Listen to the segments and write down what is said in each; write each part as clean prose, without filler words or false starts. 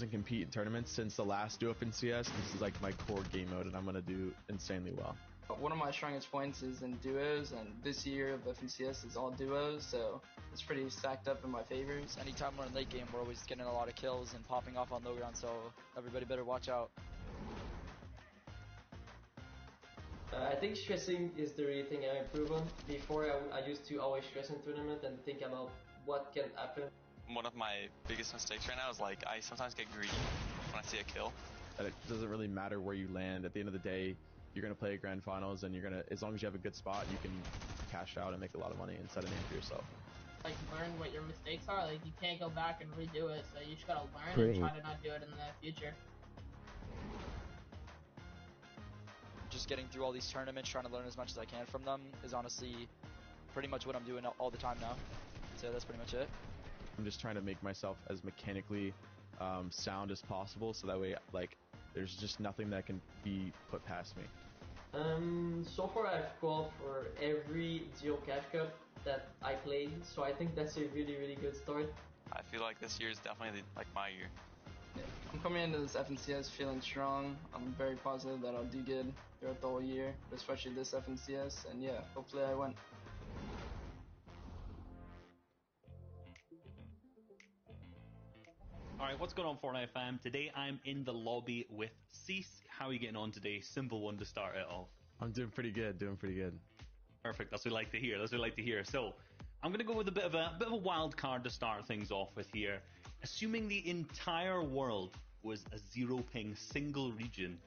and compete in tournaments since the last Duo in CS. This is like my core game mode, and I'm gonna do insanely well. One of my strongest points is in duos, and this year of FNCS is all duos, so it's pretty stacked up in my favors. Anytime we're in late game, we're always getting a lot of kills and popping off on low ground, so everybody better watch out. I think stressing is the real thing I improve on. Before, I used to always stress in tournament and think about what can happen. One of my biggest mistakes right now is like I sometimes get greedy when I see a kill. It doesn't really matter where you land. At the end of the day, you're going to play grand finals, and you're going to, as long as you have a good spot, you can cash out and make a lot of money and set a name for yourself. Like, learn what your mistakes are. Like, you can't go back and redo it, so you just gotta learn and try to not do it in the future. Just getting through all these tournaments, trying to learn as much as I can from them is honestly pretty much what I'm doing all the time now. So that's pretty much it. I'm just trying to make myself as mechanically sound as possible, so that way, like, there's just nothing that can be put past me. So far I've called for every Duo Cash Cup that I played, so I think that's a really, really good start. I feel like this year is definitely like my year. I'm coming into this FNCS feeling strong. I'm very positive that I'll do good throughout the whole year, especially this FNCS, and yeah, hopefully I win. Alright, what's going on, Fortnite fam? Today I'm in the lobby with Cease. How are you getting on today? Simple one to start it off. I'm doing pretty good, Perfect, that's what we like to hear, So, I'm going to go with a bit of a wild card to start things off with here. Assuming the entire world was a zero ping single region,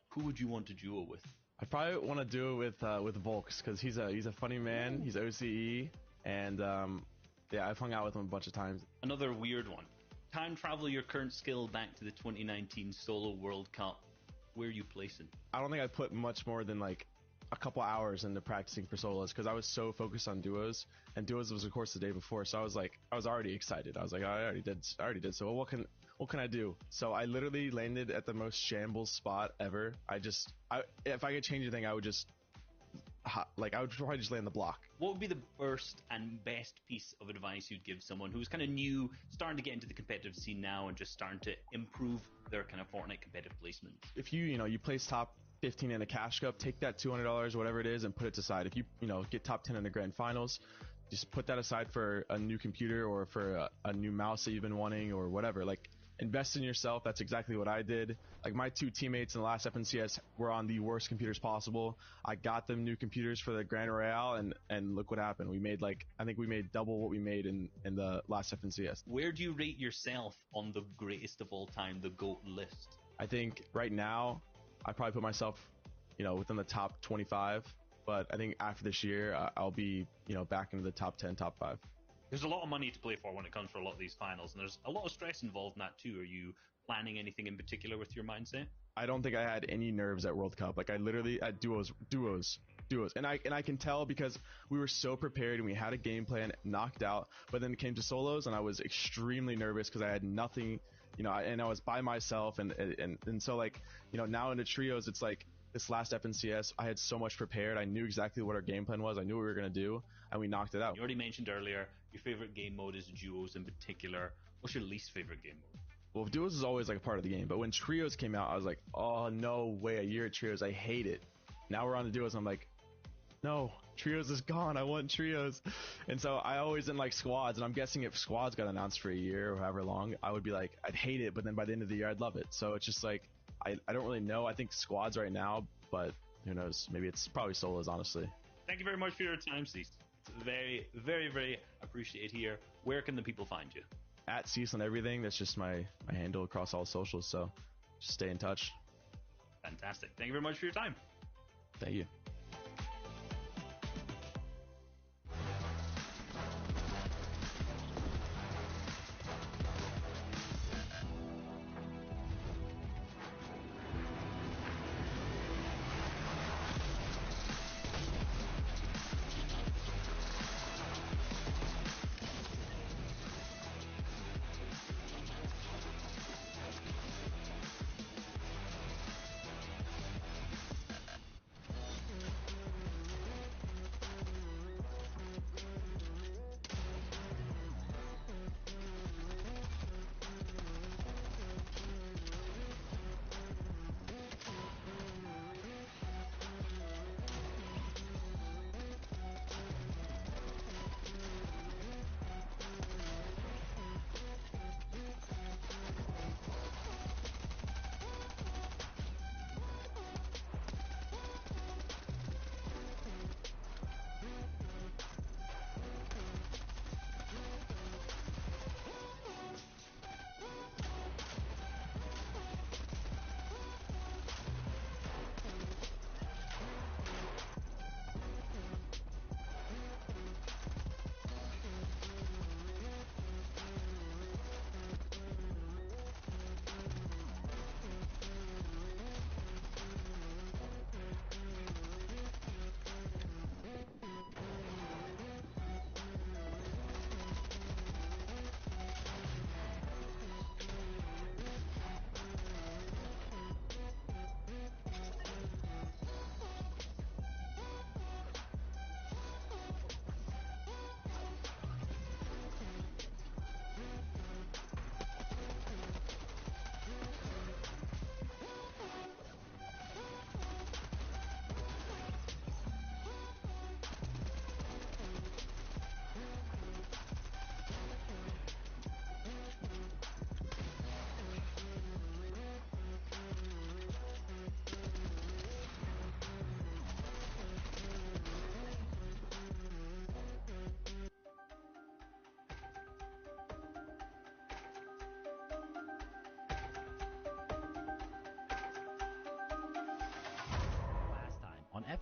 who would you want to duo with? I probably want to do it with Volks, because he's a funny man, he's OCE, and yeah, I've hung out with him a bunch of times. Another weird one. Time travel your current skill back to the 2019 Solo World Cup. Where are you placing? I don't think I put much more than like a couple hours into practicing for solos, because I was so focused on duos, and duos was of course the day before, so I was already excited. I was like, I already did. So what can I do? So I literally landed at the most shambles spot ever. If I could change anything, I would probably just land the block. What would be the first and best piece of advice you'd give someone who's kind of new, starting to get into the competitive scene now and just starting to improve their kind of Fortnite competitive placements? If you place top 15 in a cash cup, take that $200, whatever it is, and put it aside. If you get top 10 in the grand finals, just put that aside for a new computer or for a new mouse that you've been wanting or whatever. Like, invest in yourself. That's exactly what I did. Like, my two teammates in the last FNCS were on the worst computers possible. I got them new computers for the Grand Royale, and look what happened. I think we made double what we made in the last FNCS. Where do you rate yourself on the greatest of all time, the GOAT list? I think right now, I probably put myself, within the top 25. But I think after this year, I'll be, back into the top 10, top 5. There's a lot of money to play for when it comes for a lot of these finals, and there's a lot of stress involved in that too. Are you planning anything in particular with your mindset? I don't think I had any nerves at World Cup. Like, I literally at duos, and I can tell because we were so prepared and we had a game plan knocked out. But then it came to solos, and I was extremely nervous because I had nothing, and I was by myself, and so like, now into trios, it's like, this last FNCS, I had so much prepared. I knew exactly what our game plan was. I knew what we were going to do, and we knocked it out. You already mentioned earlier your favorite game mode is duos in particular. What's your least favorite game mode? Well, duos is always like a part of the game, but when trios came out, I was like, oh, no way, a year at trios. I hate it. Now we're on the duos, and I'm like, no, trios is gone. I want trios. And so I always in like squads, and I'm guessing if squads got announced for a year or however long, I would be like, I'd hate it, but then by the end of the year, I'd love it. So it's just like, I don't really know. I think squads right now, but who knows? Maybe it's probably solos, honestly. Thank you very much for your time, Cease. It's very, very, very appreciated here. Where can the people find you? At Cease on everything. That's just my handle across all socials, so just stay in touch. Fantastic. Thank you very much for your time. Thank you.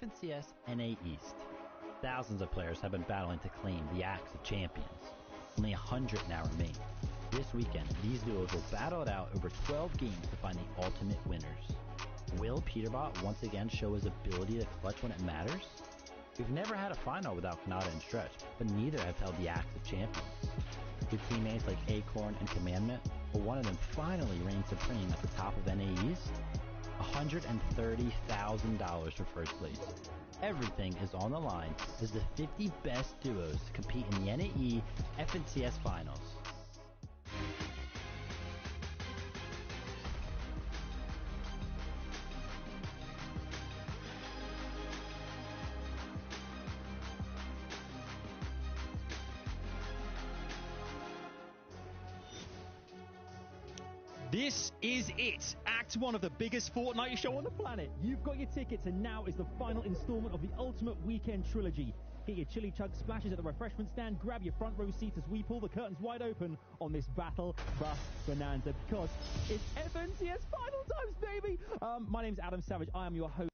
FNCS NA East. Thousands of players have been battling to claim the Axe of Champions. Only 100 now remain. This weekend, these duos will battle it out over 12 games to find the ultimate winners. Will Peterbot once again show his ability to clutch when it matters? We've never had a final without Kanata and Stretch, but neither have held the Axe of Champions. With teammates like Acorn and Commandment, will one of them finally reign supreme at the top of NA East? $130,000 for first place. Everything is on the line as the 50 best duos compete in the NAE FNCS Finals. This is it, Act 1 of the biggest Fortnite show on the planet. You've got your tickets, and now is the final installment of the Ultimate Weekend Trilogy. Get your chili chug splashes at the refreshment stand, grab your front row seats as we pull the curtains wide open on this Battle Bus Bonanza, because it's FNCS final times, baby! My name's Adam Savage, I am your host.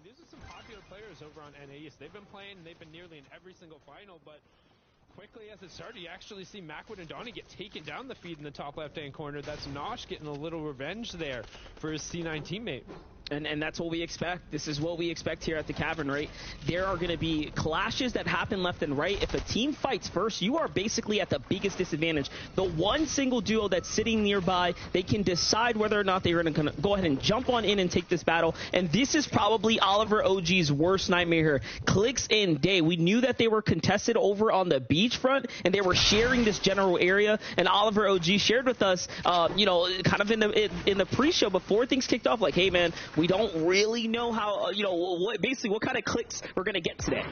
these are some popular players over on NA East. They've been playing, they've been nearly in every single final, but quickly as it started, you actually see Macwood and Donnie get taken down the feed in the top left-hand corner. That's Nosh getting a little revenge there for his C9 teammate. And that's what we expect. This is what we expect here at the Cavern, right? There are going to be clashes that happen left and right. If a team fights first, you are basically at the biggest disadvantage. The one single duo that's sitting nearby, they can decide whether or not they're going to go ahead and jump on in and take this battle. And this is probably Oliver OG's worst nightmare here. Clix and Day. We knew that they were contested over on the beachfront, and they were sharing this general area. And Oliver OG shared with us, you know, kind of in the pre-show before things kicked off, like, hey, man, we don't really know how, you know, what kind of clicks we're going to get today.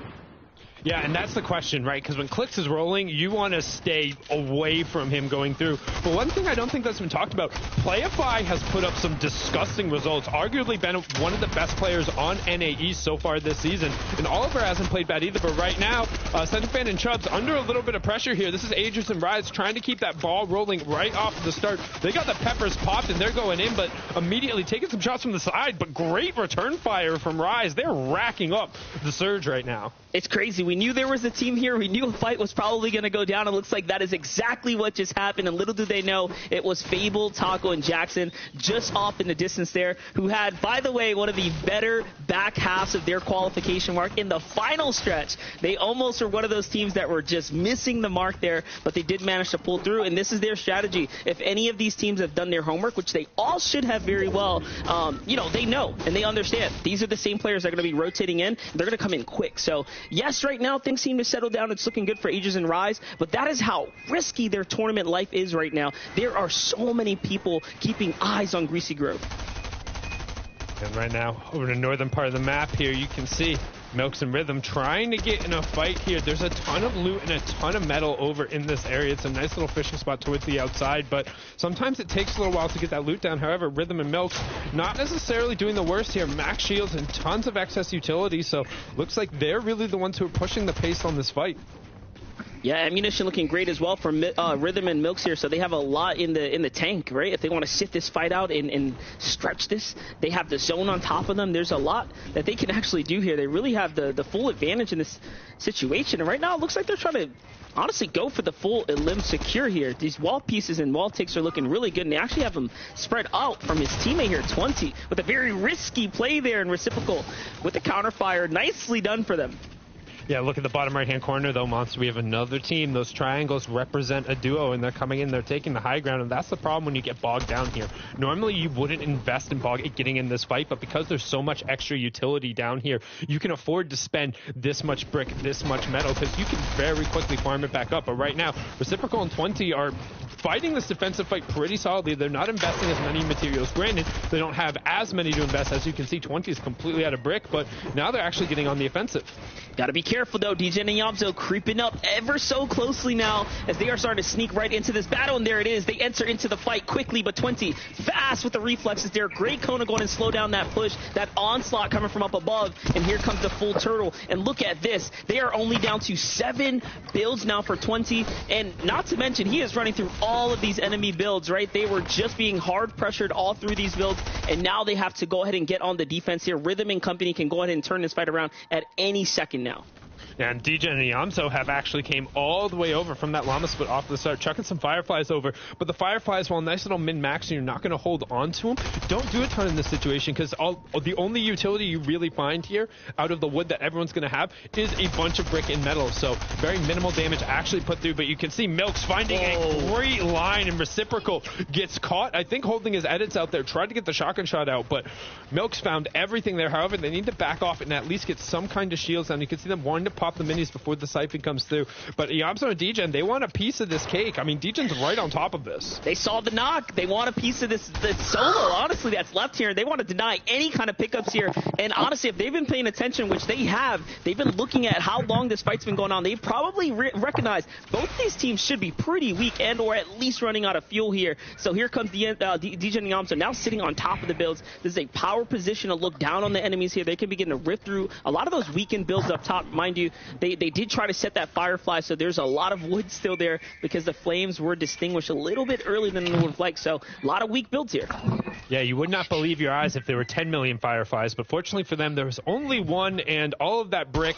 Yeah, and that's the question, right? Because when Clix is rolling, you want to stay away from him going through. But one thing I don't think that's been talked about, Playify has put up some disgusting results, arguably been one of the best players on NA East so far this season. And Oliver hasn't played bad either, but right now, Centerfan and Chubbs under a little bit of pressure here. This is Aegis and Rise trying to keep that ball rolling right off the start. They got the peppers popped and they're going in, but immediately taking some shots from the side, but great return fire from Rise. They're racking up the surge right now. It's crazy. We knew there was a team here. We knew a fight was probably going to go down. It looks like that is exactly what just happened. And little do they know, it was Fable, Taco, and Jackson just off in the distance there, who had, by the way, one of the better back halves of their qualification mark in the final stretch. They almost were one of those teams that were just missing the mark there, but they did manage to pull through. And this is their strategy. If any of these teams have done their homework, which they all should have very well, you know, they know and they understand. These are the same players that are going to be rotating in. They're going to come in quick. So, yes, right now things seem to settle down. It's looking good for Aegis and Rise, but that is how risky their tournament life is right now. There are so many people keeping eyes on Greasy Grove. And right now, over the northern part of the map here, you can see Milks and Rhythm trying to get in a fight here. There's a ton of loot and a ton of metal over in this area. It's a nice little fishing spot towards the outside, but sometimes it takes a little while to get that loot down. However, Rhythm and Milks not necessarily doing the worst here. Max shields and tons of excess utility, so looks like they're really the ones who are pushing the pace on this fight. Yeah, ammunition looking great as well for Rhythm and Milks here, so they have a lot in the tank, right? If they want to sit this fight out and stretch this, they have the zone on top of them. There's a lot that they can actually do here. They really have the full advantage in this situation, and right now it looks like they're trying to honestly go for the full limb secure here. These wall pieces and wall takes are looking really good, and they actually have them spread out from his teammate here, 20, with a very risky play there in Reciprocal with the counterfire. Nicely done for them. Yeah, look at the bottom right-hand corner, though, Monster. We have another team. Those triangles represent a duo, and they're coming in. They're taking the high ground, and that's the problem when you get bogged down here. Normally, you wouldn't invest in getting in this fight, but because there's so much extra utility down here, you can afford to spend this much brick, this much metal, because you can very quickly farm it back up. But right now, Reciprocal and 20 are fighting this defensive fight pretty solidly. They're not investing as many materials. Granted, they don't have as many to invest. As you can see, 20 is completely out of brick, but now they're actually getting on the offensive. Gotta be careful, though. DJ and Yamso creeping up ever so closely now as they are starting to sneak right into this battle, and there it is. They enter into the fight quickly, but 20 fast with the reflexes there. Great Kona going and slow down that push, that onslaught coming from up above, and here comes the full turtle. And look at this. They are only down to 7 builds now for 20, and not to mention he is running through all of these enemy builds, right? They were just being hard pressured all through these builds, and now they have to go ahead and get on the defense here. Rhythm and company can go ahead and turn this fight around at any second now. And DJ and Yamso have actually came all the way over from that llama split off the start, chucking some Fireflies over. But the Fireflies, while nice little min-max, and you're not going to hold on to them, don't do a ton in this situation, because the only utility you really find here out of the wood that everyone's going to have is a bunch of brick and metal. So very minimal damage actually put through. But you can see Milks finding a great line, and Reciprocal gets caught, I think, holding his edits out there, tried to get the shotgun shot out, but Milks found everything there. However, they need to back off and at least get some kind of shields down. You can see them wanting to pop the minis before the siphon comes through. But Yamso and Degen, they want a piece of this cake. I mean, Degen's right on top of this. They saw the knock. They want a piece of this solo, honestly, that's left here. They want to deny any kind of pickups here. And honestly, if they've been paying attention, which they have, they've been looking at how long this fight's been going on. They probably recognize both these teams should be pretty weak and or at least running out of fuel here. So here comes Degen and Yamso now sitting on top of the builds. This is a power position to look down on the enemies here. They can begin to rip through a lot of those weakened builds up top. Mind you, around you. They did try to set that Firefly, so there's a lot of wood still there because the Flames were distinguished a little bit earlier than they would have liked. So a lot of weak builds here. Yeah, you would not believe your eyes if there were 10 million Fireflies, but fortunately for them, there was only one, and all of that brick,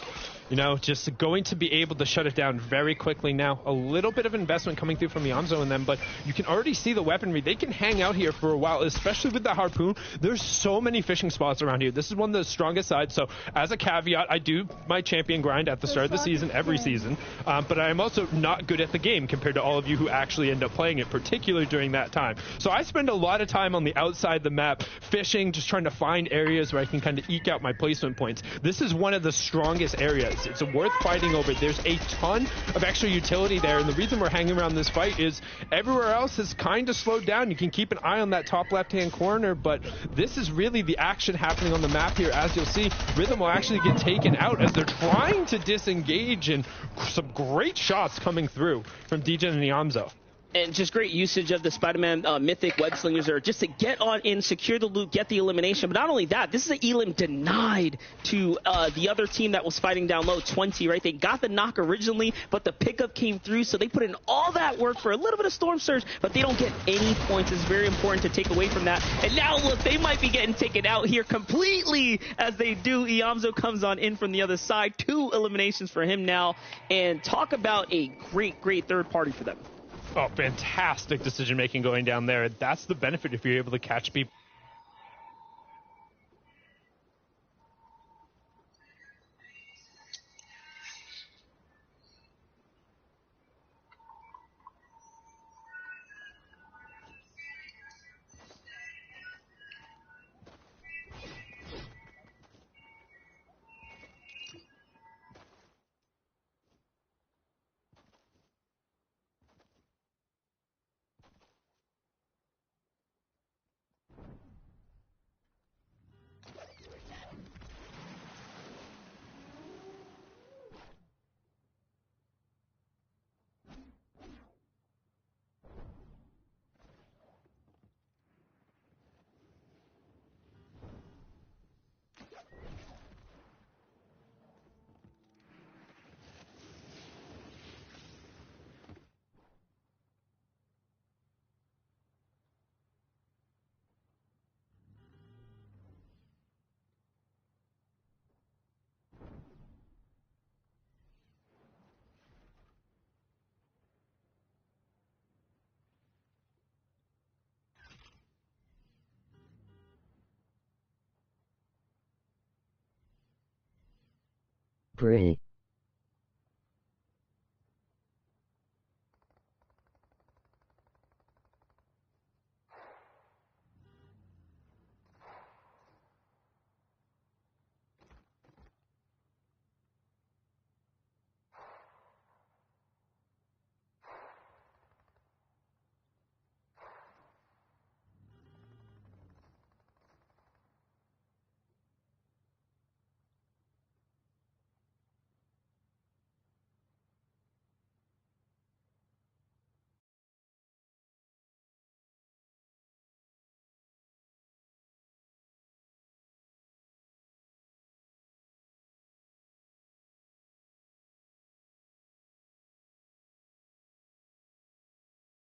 you know, just going to be able to shut it down very quickly now. A little bit of investment coming through from Iamzo and them, but you can already see the weaponry. They can hang out here for a while, especially with the Harpoon. There's so many fishing spots around here. This is one of the strongest sides, so as a caveat, I do my champion grind at the start of the season, every season, but I'm also not good at the game compared to all of you who actually end up playing it, particularly during that time. So I spend a lot of time on the outside the map, fishing, just trying to find areas where I can kind of eke out my placement points. This is one of the strongest areas. It's worth fighting over. There's a ton of extra utility there, and the reason we're hanging around this fight is everywhere else has kind of slowed down. You can keep an eye on that top left-hand corner, but this is really the action happening on the map here. As you'll see, Rhythm will actually get taken out as they're trying to disengage, and some great shots coming through from Degen and Iamzo. And just great usage of the Spider-Man Mythic Web Slingers are just to get on in, secure the loot, get the elimination. But not only that, this is an elim denied to the other team that was fighting down low, 20, right? They got the knock originally, but the pickup came through, so they put in all that work for a little bit of Storm Surge, but they don't get any points. It's very important to take away from that. And now, look, they might be getting taken out here completely as they do. Iamzo comes on in from the other side. 2 eliminations for him now. And talk about a great, great third party for them. Oh, fantastic decision-making going down there. That's the benefit if you're able to catch people. Free.